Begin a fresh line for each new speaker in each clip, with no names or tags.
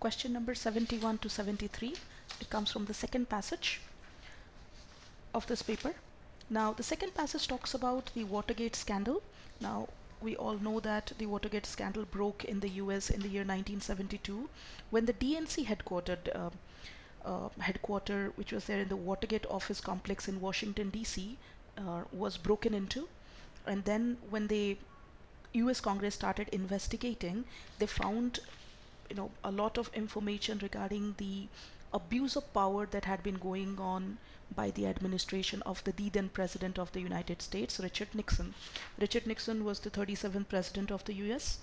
Question number 71 to 73. It comes from the second passage of this paper. Now, the second passage talks about the Watergate scandal. Now, we all know that the Watergate scandal broke in the US in the year 1972 when the DNC headquarter, which was there in the Watergate office complex in Washington, D.C., was broken into. And then when the US Congress started investigating, they found a lot of information regarding the abuse of power that had been going on by the administration of the then president of the United States, Richard Nixon. Richard Nixon was the 37th president of the US.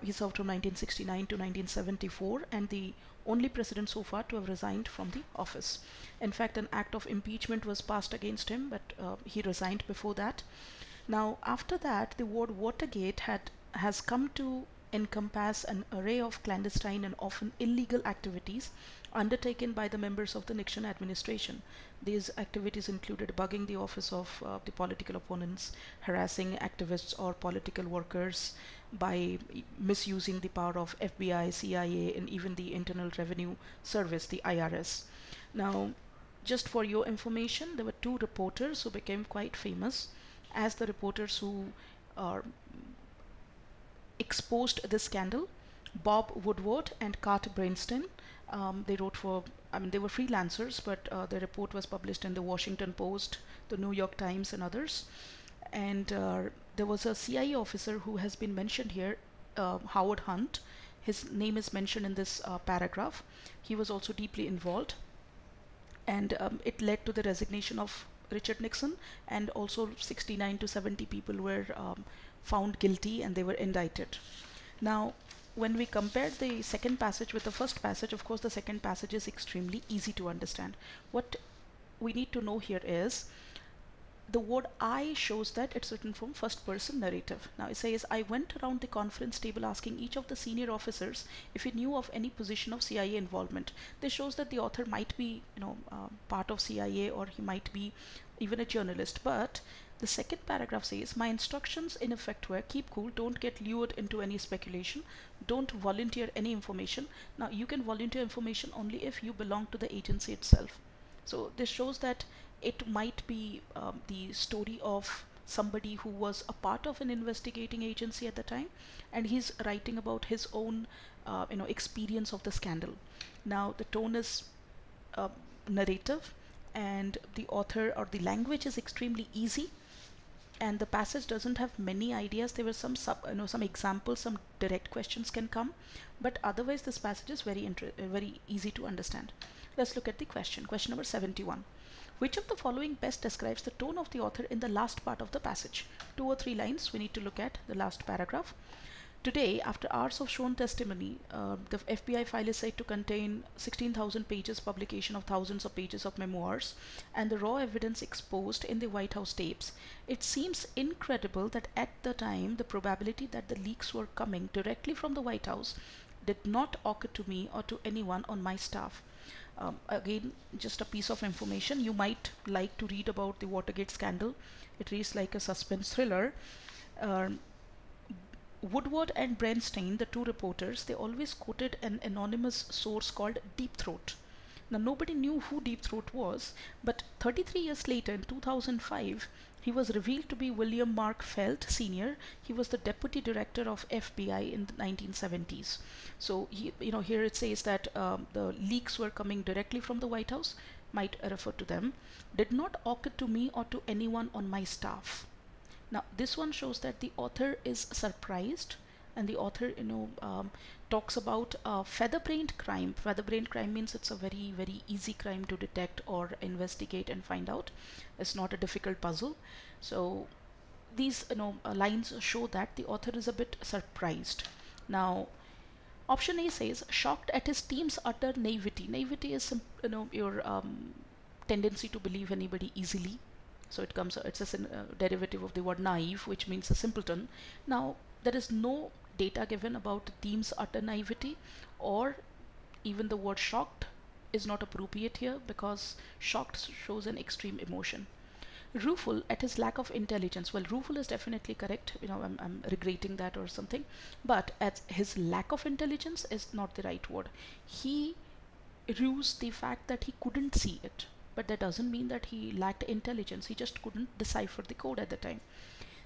He served from 1969 to 1974 and the only president so far to have resigned from the office. In fact, an act of impeachment was passed against him, but he resigned before that. Now, after that, the word Watergate has come to encompass an array of clandestine and often illegal activities undertaken by the members of the Nixon administration. These activities included bugging the office of the political opponents, harassing activists or political workers by misusing the power of FBI, CIA, and even the Internal Revenue Service, the IRS. Now, just for your information, there were two reporters who became quite famous as the reporters who exposed this scandal, Bob Woodward and Cart Bernstein. They wrote for, they were freelancers, but the report was published in the Washington Post, the New York Times, and others. And there was a CIA officer who has been mentioned here, Howard Hunt. His name is mentioned in this paragraph. He was also deeply involved, and it led to the resignation of Richard Nixon, and also 69 to 70 people were found guilty and they were indicted. Now, when we compare the second passage with the first passage, of course, the second passage is extremely easy to understand. What we need to know here is the word I shows that it's written from first person narrative. Now it says, I went around the conference table asking each of the senior officers if he knew of any position of CIA involvement. This shows that the author might be, part of CIA, or he might be even a journalist. But the second paragraph says, my instructions in effect were keep cool, don't get lured into any speculation, don't volunteer any information. Now you can volunteer information only if you belong to the agency itself. So this shows that it might be the story of somebody who was a part of an investigating agency at the time, and he's writing about his own experience of the scandal. Now the tone is uh, narrative, and the author or the language is extremely easy, and the passage doesn't have many ideas. There were some examples, some direct questions can come, but otherwise this passage is very easy to understand. Let's look at the question number 71. Which of the following best describes the tone of the author in the last part of the passage? 2 or 3 lines. We need to look at the last paragraph. Today, after hours of sworn testimony, the FBI file is said to contain 16,000 pages publication of thousands of pages of memoirs and the raw evidence exposed in the White House tapes. It seems incredible that at the time, the probability that the leaks were coming directly from the White House did not occur to me or to anyone on my staff. Again, just a piece of information. You might like to read about the Watergate scandal. It reads like a suspense thriller. Woodward and Bernstein, the two reporters, they always quoted an anonymous source called Deep Throat. Now, nobody knew who Deep Throat was, but 33 years later, in 2005, he was revealed to be William Mark Felt Sr. He was the deputy director of FBI in the 1970s. So, here it says that the leaks were coming directly from the White House, might refer to them, did not occur to me or to anyone on my staff. Now, this one shows that the author is surprised, and the author, talks about feather-brained crime. Feather-brained crime means it's a very, very easy crime to detect or investigate and find out. It's not a difficult puzzle. So these, lines show that the author is a bit surprised. Now, option A says, shocked at his team's utter naivety. Naivety is, your tendency to believe anybody easily. So it's a derivative of the word naive, which means a simpleton. Now, there is no data given about the team's utter naivety, or even the word shocked is not appropriate here because shocked shows an extreme emotion. rueful at his lack of intelligence. Well, rueful is definitely correct. I'm regretting that or something. But at his lack of intelligence is not the right word. He rues the fact that he couldn't see it. But that doesn't mean that he lacked intelligence. He just couldn't decipher the code at the time.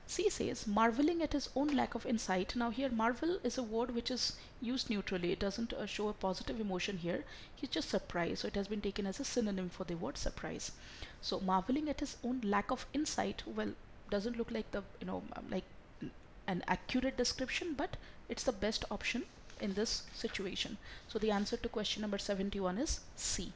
C says, marveling at his own lack of insight. Now, here, marvel is a word which is used neutrally. It doesn't show a positive emotion here. He's just surprised. So, it has been taken as a synonym for the word surprise. So, marveling at his own lack of insight, well, doesn't look like like an accurate description, but it's the best option in this situation. So, the answer to question number 71 is C.